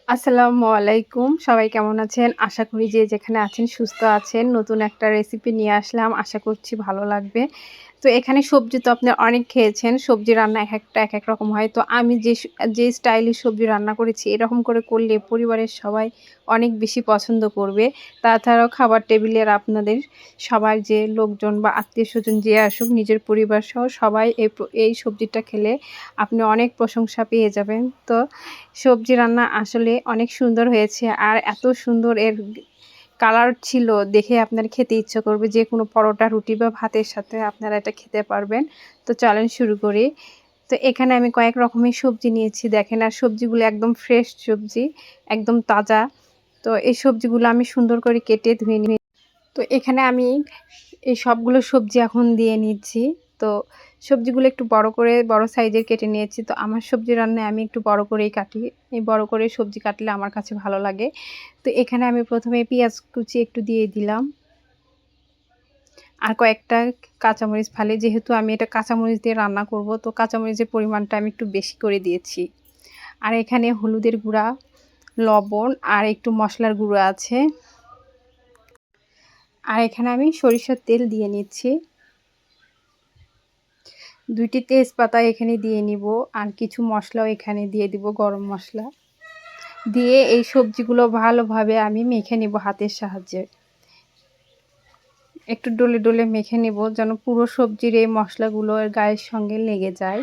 আসসালামু আলাইকুম। সবাই কেমন আছেন? আশা করি যে যেখানে আছেন সুস্থ আছেন। নতুন একটা রেসিপি নিয়ে আসলাম। আশা করছি ভালো লাগবে। তো এখানে সবজি তো আপনারা অনেক খেয়েছেন। সবজি রান্না একেকটা একেক রকম হয়। তো আমি যে স্টাইলে সবজি রান্না করেছি এরকম করে করলে পরিবারের সবাই অনেক বেশি পছন্দ করবে। তাছাড়াও খাবার টেবিলের আপনাদের সবার যে লোকজন বা আত্মীয়স্বজন যে আসুক নিজের পরিবারসহ সবাই এই সবজিটা খেলে আপনি অনেক প্রশংসা পেয়ে যাবেন। তো সবজি রান্না আসলে অনেক সুন্দর হয়েছে। আর এত সুন্দর এর কালার ছিল দেখে আপনার খেতে ইচ্ছা করবে। যেকোনো পরোটা, রুটি বা ভাতের সাথে আপনারা এটা খেতে পারবেন। তো চলেন শুরু করি। তো এখানে আমি কয়েক রকমের সবজি নিয়েছি দেখেন। আর সবজিগুলো একদম ফ্রেশ সবজি, একদম তাজা। তো এই সবজিগুলো আমি সুন্দর করে কেটে ধুয়ে নিয়ে তো এখানে আমি এই সবগুলো সবজি এখন দিয়ে নিচ্ছি। তো সবজিগুলো একটু বড় সাইজের কেটে নিয়েছি। তো আমার সবজি রান্নায় আমি একটু বড় করেই কাটি। এই বড় করে সবজি কাটলে আমার কাছে ভালো লাগে। তো এখানে আমি প্রথমে পেঁয়াজ কুচি একটু দিয়ে দিলাম। আর কয়েকটা কাঁচামরিচ ফালি, যেহেতু আমি এটা কাঁচামরিচ দিয়ে রান্না করব, তো কাঁচামরিচের পরিমাণটা আমি একটু বেশি করে দিয়েছি। আর এখানে হলুদের গুঁড়া, লবণ আর একটু মশলার গুঁড়ো আছে। আর এখানে আমি সরিষার তেল দিয়ে নিচ্ছি। ২টি তেজপাতা এখানে দিয়ে নিব। আর কিছু মশলাও এখানে দিয়ে দিব, গরম মশলা। দিয়ে এই সবজিগুলো ভালোভাবে আমি মেখে নিব হাতের সাহায্যে। একটু ডলে ডলে মেখে নিব যেন পুরো সবজির এই মশলাগুলো এর গায়ের সঙ্গে লেগে যায়।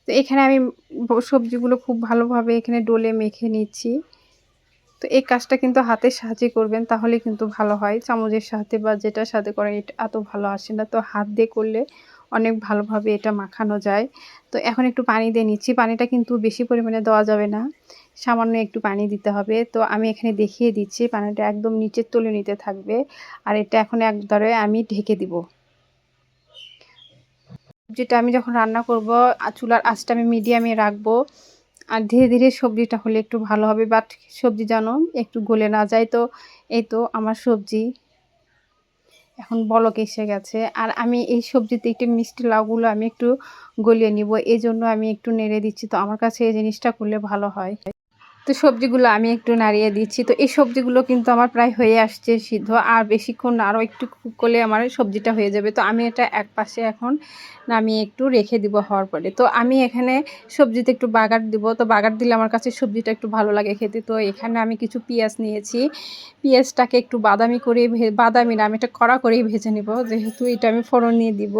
তো এখানে আমি সবজিগুলো খুব ভালোভাবে এখানে ডলে মেখে নিচ্ছি। তো এই কাজটা কিন্তু হাতের সাহায্যে করবেন, তাহলে কিন্তু ভালো হয়। চামচের সাথে বা যেটার সাথে করেন এটা এত ভালো আসে না। তো হাত দিয়ে করলে অনেক ভালোভাবে এটা মাখানো যায়। তো এখন একটু পানি দিয়ে নিচ্ছি। পানিটা কিন্তু বেশি পরিমাণে দেওয়া যাবে না, সামান্য একটু পানি দিতে হবে। তো আমি এখানে দেখিয়ে দিচ্ছি, পানিটা একদম নিচের তলানিতে থাকবে। আর এটা এখন একবারে আমি ঢেকে দিব। যেটা আমি যখন রান্না করব চুলার আঁচটা আমি মিডিয়ামে রাখবো। আর ধীরে ধীরে সবজিটা হলে একটু ভালো হবে, বাট সবজি যেন একটু গলে না যায়। তো এই তো আমার সবজি এখন বলক এসে গেছে। আর আমি এই সবজিতে একটু মিষ্টি লাউগুলো আমি একটু গলিয়ে নিব, এই জন্য আমি একটু নেড়ে দিচ্ছি। তো আমার কাছে এই জিনিসটা করলে ভালো হয়। তো সবজিগুলো আমি একটু নাড়িয়ে দিচ্ছি। তো এই সবজিগুলো কিন্তু আমার প্রায় হয়ে আসছে সিদ্ধ। আর বেশিক্ষণ আরও একটু কুক করলে আমার সবজিটা হয়ে যাবে। তো আমি এটা একপাশে এখন নামিয়ে একটু রেখে দিব হওয়ার পরে। তো আমি এখানে সবজিতে একটু বাগার দিব। তো বাগার দিলে আমার কাছে সবজিটা একটু ভালো লাগে খেতে। তো এখানে আমি কিছু পেঁয়াজ নিয়েছি। পেঁয়াজটাকে একটু বাদামি করে বাদামি না, আমি এটা কড়া করেই ভেজে নেব, যেহেতু এটা আমি ফোড়ন দিয়ে দিব।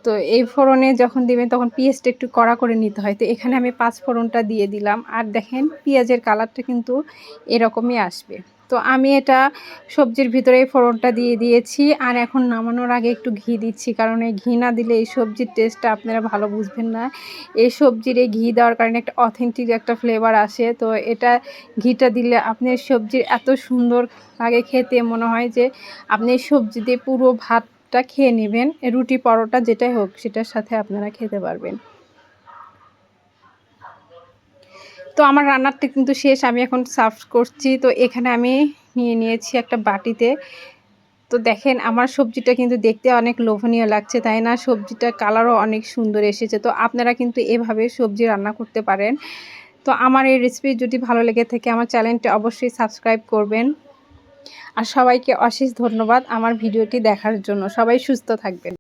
তো এই ফোড়নে যখন দিবেন তখন পেঁয়াজটা একটু কড়া করে নিতে হয়। তো এখানে আমি ৫ ফোড়নটা দিয়ে দিলাম। আর দেখেন পেঁয়াজের কালারটা কিন্তু এরকমই আসবে। তো আমি এটা সবজির ভিতরে এই ফোড়নটা দিয়ে দিয়েছি। আর এখন নামানোর আগে একটু ঘি দিচ্ছি, কারণ এই ঘি না দিলে এই সবজির টেস্টটা আপনারা ভালো বুঝবেন না। এই সবজির এই ঘি দেওয়ার কারণে একটা অথেন্টিক একটা ফ্লেভার আসে। তো এটা ঘিটা দিলে আপনার সবজির এত সুন্দর লাগে খেতে, মনে হয় যে আপনি এই সবজি দিয়ে পুরো ভাতটা খেয়ে নেবেন। রুটি, পরোটা যেটাই হোক সেটার সাথে আপনারা খেতে পারবেন। তো আমার রান্নাটা কিন্তু শেষ, আমি এখন সার্ভ করছি। তো এখানে আমি নিয়ে নিয়েছি একটা বাটিতে। তো দেখেন আমার সবজিটা কিন্তু দেখতে অনেক লোভনীয় লাগছে, তাই না? সবজিটার কালারও অনেক সুন্দর এসেছে। তো আপনারা কিন্তু এভাবে সবজি রান্না করতে পারেন। তো আমার এই রেসিপি যদি ভালো লেগে থাকে আমার চ্যানেলটি অবশ্যই সাবস্ক্রাইব করবেন। আর সবাইকে অশেষ ধন্যবাদ আমার ভিডিওটি দেখার জন্য। সবাই সুস্থ থাকবেন।